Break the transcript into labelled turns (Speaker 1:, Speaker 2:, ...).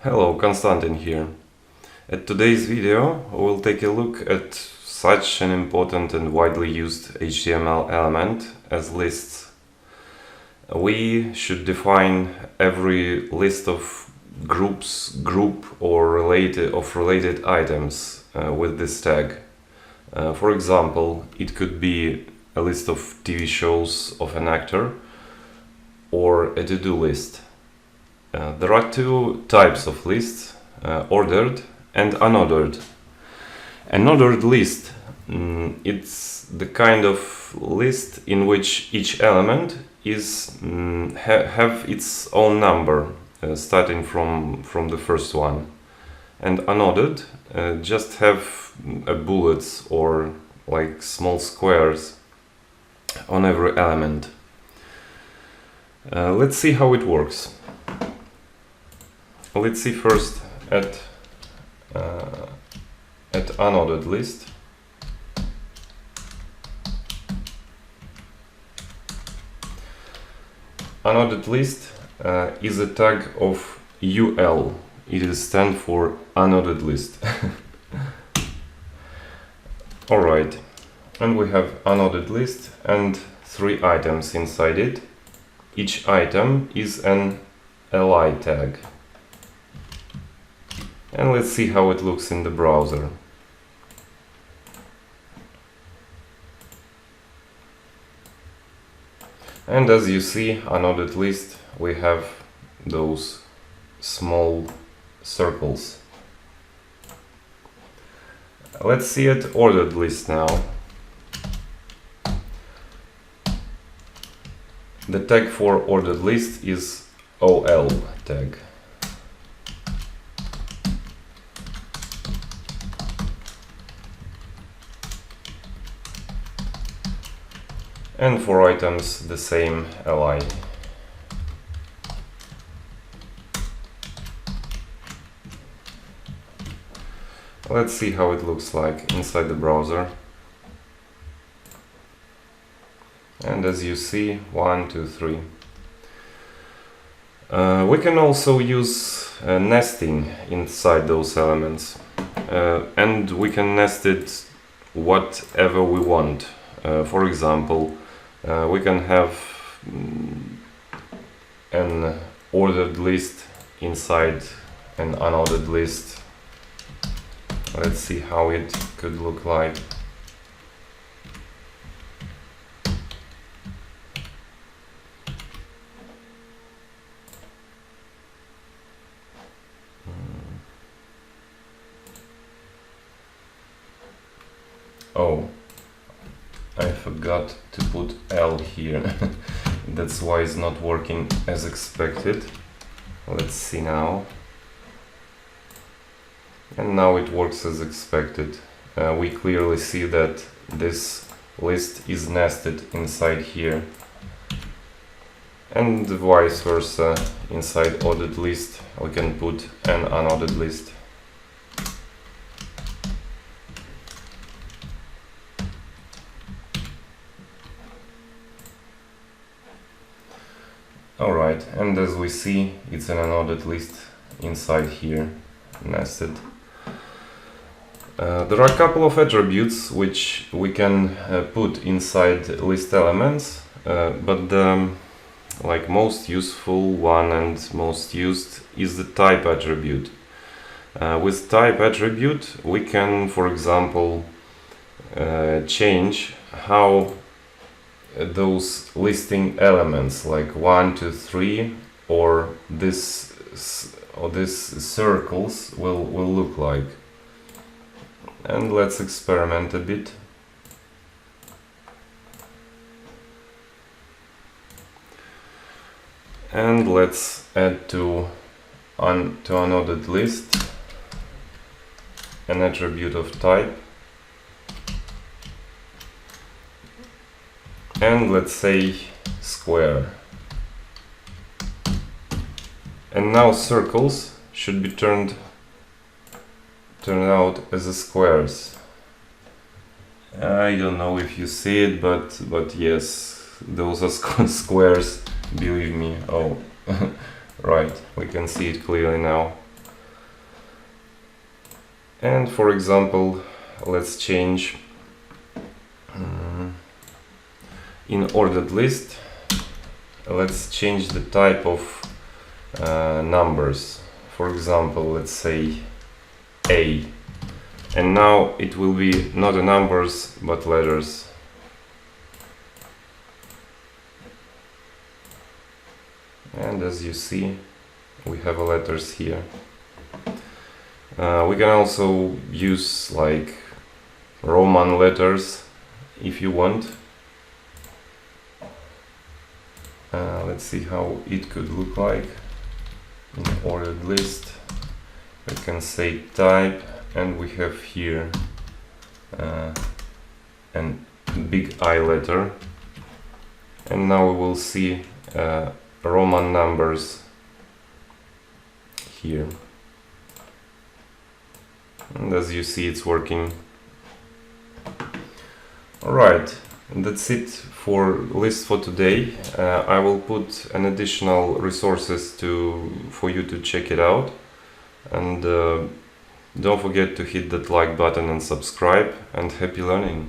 Speaker 1: Hello, Konstantin here. At today's video, we'll take a look at such an important and widely used HTML element as lists. We should define every list of group or related items with this tag. For example, it could be a list of TV shows of an actor or a to-do list. There are two types of lists, ordered and unordered. An ordered list, it's the kind of list in which each element is have its own number, starting from the first one. And unordered just have bullets or like small squares on every element. Let's see how it works. Let's see first at unordered list. Unordered list is a tag of UL. It stands for unordered list. Alright, and we have unordered list and 3 items inside it. Each item is an li tag. And let's see how it looks in the browser. And as you see, unordered list, we have those small circles. Let's see at ordered list now. The tag for ordered list is OL tag. And for items, the same li. Let's see how it looks like inside the browser. And as you see, 1, 2, 3. We can also use nesting inside those elements. And we can nest it whatever we want. For example, we can have an ordered list inside an unordered list. Let's see how it could look like. Oh, I forgot to put L here. That's why it's not working as expected. Let's see now. And now it works as expected. We clearly see that this list is nested inside here. And vice versa, inside ordered list we can put an unordered list. Alright, and as we see, it's an unordered list inside here, nested. There are a couple of attributes which we can put inside list elements, but the most useful one and most used is the type attribute. With type attribute, we can, for example, change how those listing elements like 1, 2, 3 or this circles will look like. And let's experiment a bit. And let's add to unordered list an attribute of type. And let's say square. And now circles should be turned out as squares. I don't know if you see it, but yes, those are squares, believe me. Oh, right, we can see it clearly now. And for example, let's change in ordered list. Let's change the type of numbers. For example, let's say A, and now it will be not the numbers but letters. And as you see, we have letters here. We can also use like Roman letters if you want. Let's see how it could look like in ordered list. We can say type, and we have here a big I letter, and now we will see Roman numbers here, and as you see, it's working. Alright, that's it for list for today. I will put an additional resources for you to check it out, and don't forget to hit that like button and subscribe, and happy learning!